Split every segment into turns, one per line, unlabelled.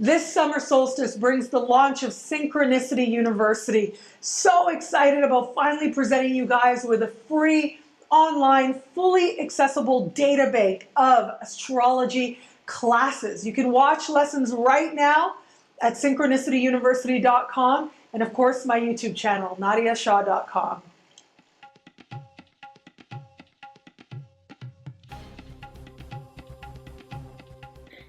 This summer solstice brings the launch of Synchronicity University. So excited about finally presenting you guys with a free, online, fully accessible database of astrology classes. You can watch lessons right now at synchronicityuniversity.com and of course my YouTube channel, nadiyashah.com.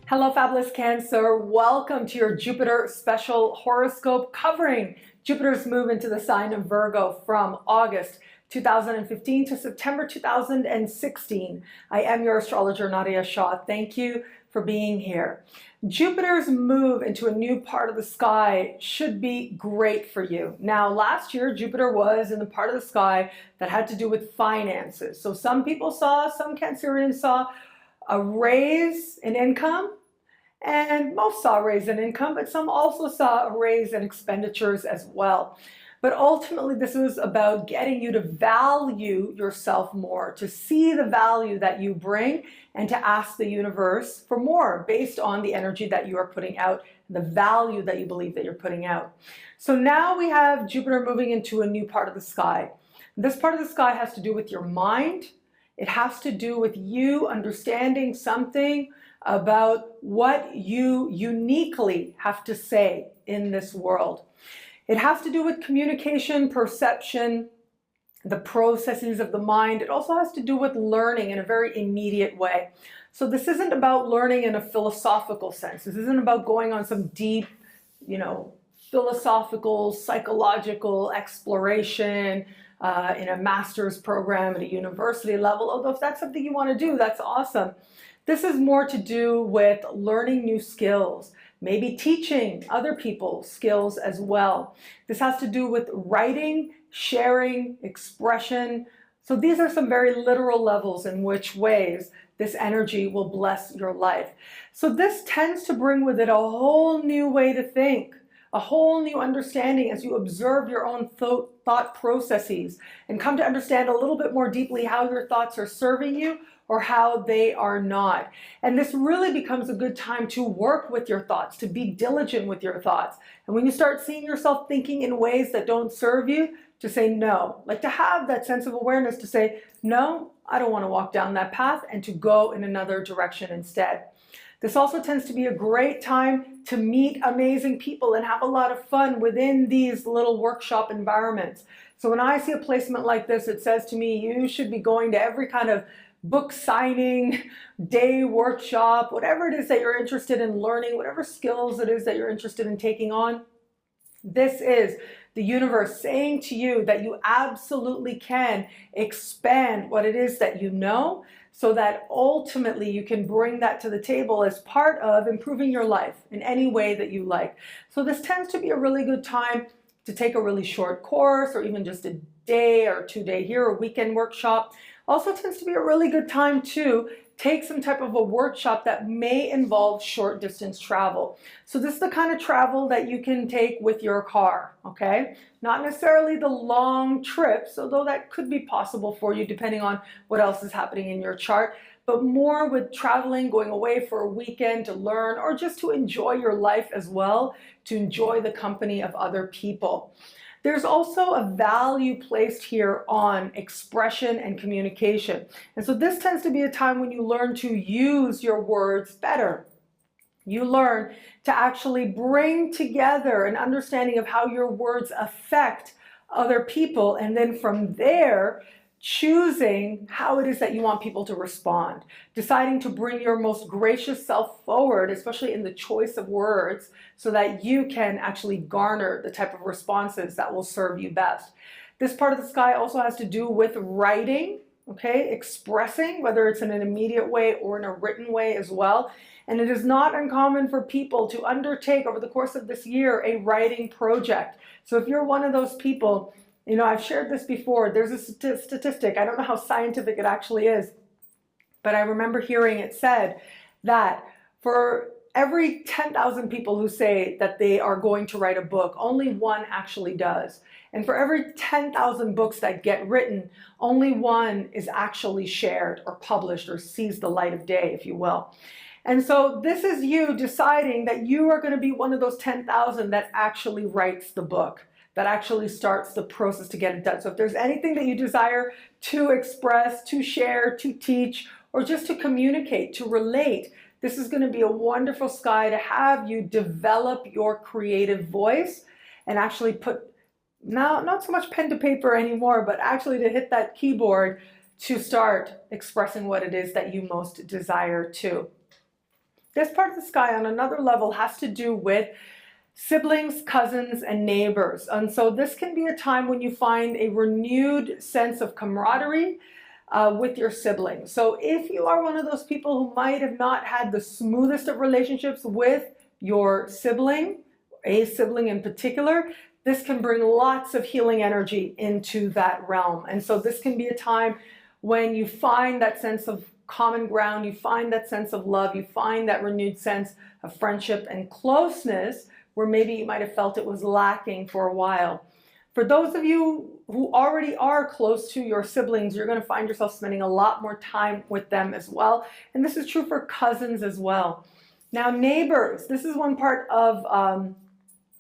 Hello, fabulous Cancer. Welcome to your Jupiter special horoscope covering Jupiter's move into the sign of Virgo from August 2015 to September 2016. I am your astrologer, Nadiya Shah. Thank you for being here. Jupiter's move into a new part of the sky should be great for you. Now, last year, Jupiter was in the part of the sky that had to do with finances. So some people saw, some Cancerians saw a raise in income, and most saw a raise in income, but some also saw a raise in expenditures as well. But ultimately, this was about getting you to value yourself more, to see the value that you bring, and to ask the universe for more based on the energy that you are putting out, the value that you believe that you're putting out. So now we have Jupiter moving into a new part of the sky. This part of the sky has to do with your mind. It has to do with you understanding something about what you uniquely have to say in this world. It has to do with communication, perception, the processes of the mind. It also has to do with learning in a very immediate way. So this isn't about learning in a philosophical sense. This isn't about going on some deep, philosophical, psychological exploration in a master's program at a university level. Although if that's something you want to do, that's awesome. This is more to do with learning new skills, maybe teaching other people skills as well. This has to do with writing, sharing, expression. So these are some very literal levels in which ways this energy will bless your life. So this tends to bring with it a whole new way to think, a whole new understanding as you observe your own thought processes and come to understand a little bit more deeply how your thoughts are serving you or how they are not. And this really becomes a good time to work with your thoughts, to be diligent with your thoughts. And when you start seeing yourself thinking in ways that don't serve you, to say no, like to have that sense of awareness to say, no, I don't want to walk down that path, and to go in another direction instead. This also tends to be a great time to meet amazing people and have a lot of fun within these little workshop environments. So when I see a placement like this, it says to me, you should be going to every kind of book signing, day workshop, whatever it is that you're interested in learning, whatever skills it is that you're interested in taking on. This is the universe saying to you that you absolutely can expand what it is that you know, so that ultimately you can bring that to the table as part of improving your life in any way that you like. So this tends to be a really good time to take a really short course, or even just a day or 2 day here, or weekend workshop. Also tends to be a really good time to take some type of a workshop that may involve short distance travel. So this is the kind of travel that you can take with your car, okay? Not necessarily the long trips, although that could be possible for you depending on what else is happening in your chart, but more with traveling, going away for a weekend to learn, or just to enjoy your life as well, to enjoy the company of other people. There's also a value placed here on expression and communication. And so this tends to be a time when you learn to use your words better. You learn to actually bring together an understanding of how your words affect other people, and then from there, choosing how it is that you want people to respond, deciding to bring your most gracious self forward, especially in the choice of words, so that you can actually garner the type of responses that will serve you best. This part of the sky also has to do with writing, okay, expressing, whether it's in an immediate way or in a written way as well. And it is not uncommon for people to undertake over the course of this year a writing project. So if you're one of those people, I've shared this before. There's a statistic. I don't know how scientific it actually is, but I remember hearing it said that for every 10,000 people who say that they are going to write a book, only one actually does. And for every 10,000 books that get written, only one is actually shared or published or sees the light of day, if you will. And so this is you deciding that you are going to be one of those 10,000 that actually writes the book, that actually starts the process to get it done. So if there's anything that you desire to express, to share, to teach, or just to communicate, to relate, this is going to be a wonderful sky to have you develop your creative voice and actually put, now not so much pen to paper anymore, but actually to hit that keyboard to start expressing what it is that you most desire to. This part of the sky on another level has to do with siblings, cousins, and neighbors. And so this can be a time when you find a renewed sense of camaraderie with your siblings. So if you are one of those people who might have not had the smoothest of relationships with your sibling, a sibling in particular, this can bring lots of healing energy into that realm. And so this can be a time when you find that sense of common ground, you find that sense of love, you find that renewed sense of friendship and closeness where maybe you might have felt it was lacking for a while. For those of you who already are close to your siblings, you're going to find yourself spending a lot more time with them as well. And this is true for cousins as well. Now, neighbors, this is one part of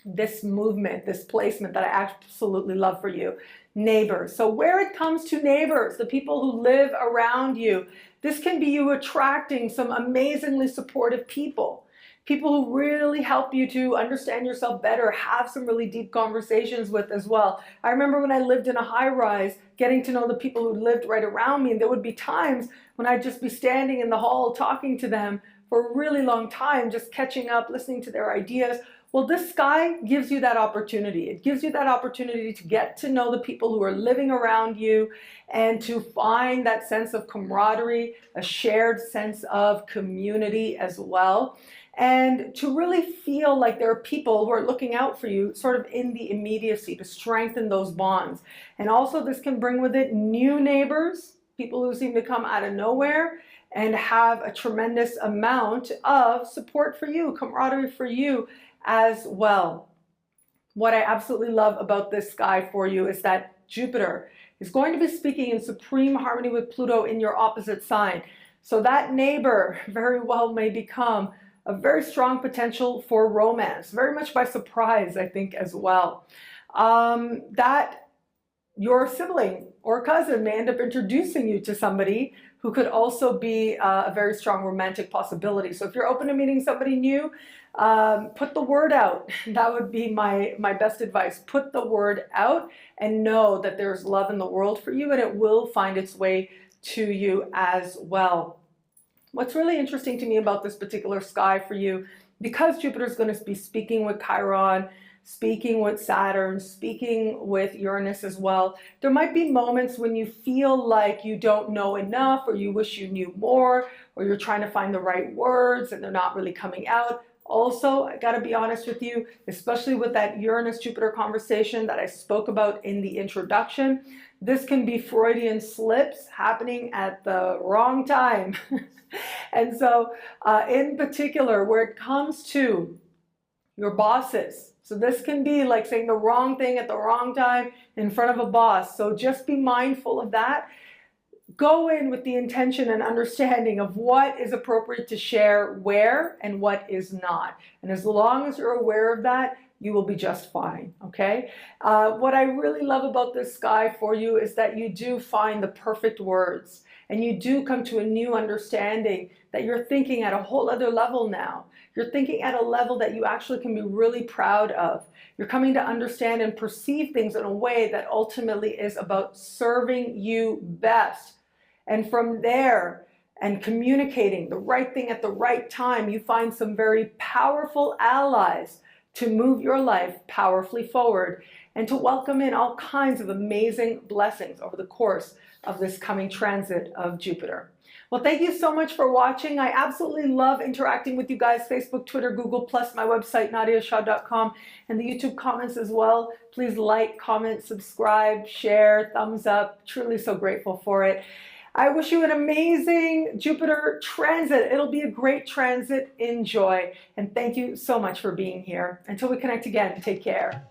this movement, this placement that I absolutely love for you. Neighbors. So where it comes to neighbors, the people who live around you, this can be you attracting some amazingly supportive people. People who really help you to understand yourself better, have some really deep conversations with as well. I remember when I lived in a high-rise, getting to know the people who lived right around me, and there would be times when I'd just be standing in the hall talking to them for a really long time, just catching up, listening to their ideas. Well, this sky gives you that opportunity. It gives you that opportunity to get to know the people who are living around you and to find that sense of camaraderie, a shared sense of community as well, and to really feel like there are people who are looking out for you sort of in the immediacy to strengthen those bonds. And also this can bring with it new neighbors, people who seem to come out of nowhere and have a tremendous amount of support for you, camaraderie for you as well. What I absolutely love about this sky for you is that Jupiter is going to be speaking in supreme harmony with Pluto in your opposite sign. So that neighbor very well may become a very strong potential for romance, very much by surprise, I think, as well. That your sibling or cousin may end up introducing you to somebody who could also be a very strong romantic possibility. So if you're open to meeting somebody new, put the word out. That would be my best advice. Put the word out and know that there's love in the world for you and it will find its way to you as well. What's really interesting to me about this particular sky for you, because Jupiter is going to be speaking with Chiron, speaking with Saturn, speaking with Uranus as well, there might be moments when you feel like you don't know enough or you wish you knew more or you're trying to find the right words and they're not really coming out. Also, I got to be honest with you, especially with that Uranus-Jupiter conversation that I spoke about in the introduction, this can be Freudian slips happening at the wrong time. And so in particular, where it comes to your bosses, so this can be like saying the wrong thing at the wrong time in front of a boss. So just be mindful of that. Go in with the intention and understanding of what is appropriate to share where and what is not. And as long as you're aware of that, you will be just fine, okay? What I really love about this sky for you is that you do find the perfect words and you do come to a new understanding that you're thinking at a whole other level now. You're thinking at a level that you actually can be really proud of. You're coming to understand and perceive things in a way that ultimately is about serving you best. And from there, and communicating the right thing at the right time, you find some very powerful allies to move your life powerfully forward and to welcome in all kinds of amazing blessings over the course of this coming transit of Jupiter. Well, thank you so much for watching. I absolutely love interacting with you guys. Facebook, Twitter, Google+, my website, nadiyashah.com, and the YouTube comments as well. Please like, comment, subscribe, share, thumbs up. Truly so grateful for it. I wish you an amazing Jupiter transit. It'll be a great transit. Enjoy. And thank you so much for being here. Until we connect again, take care.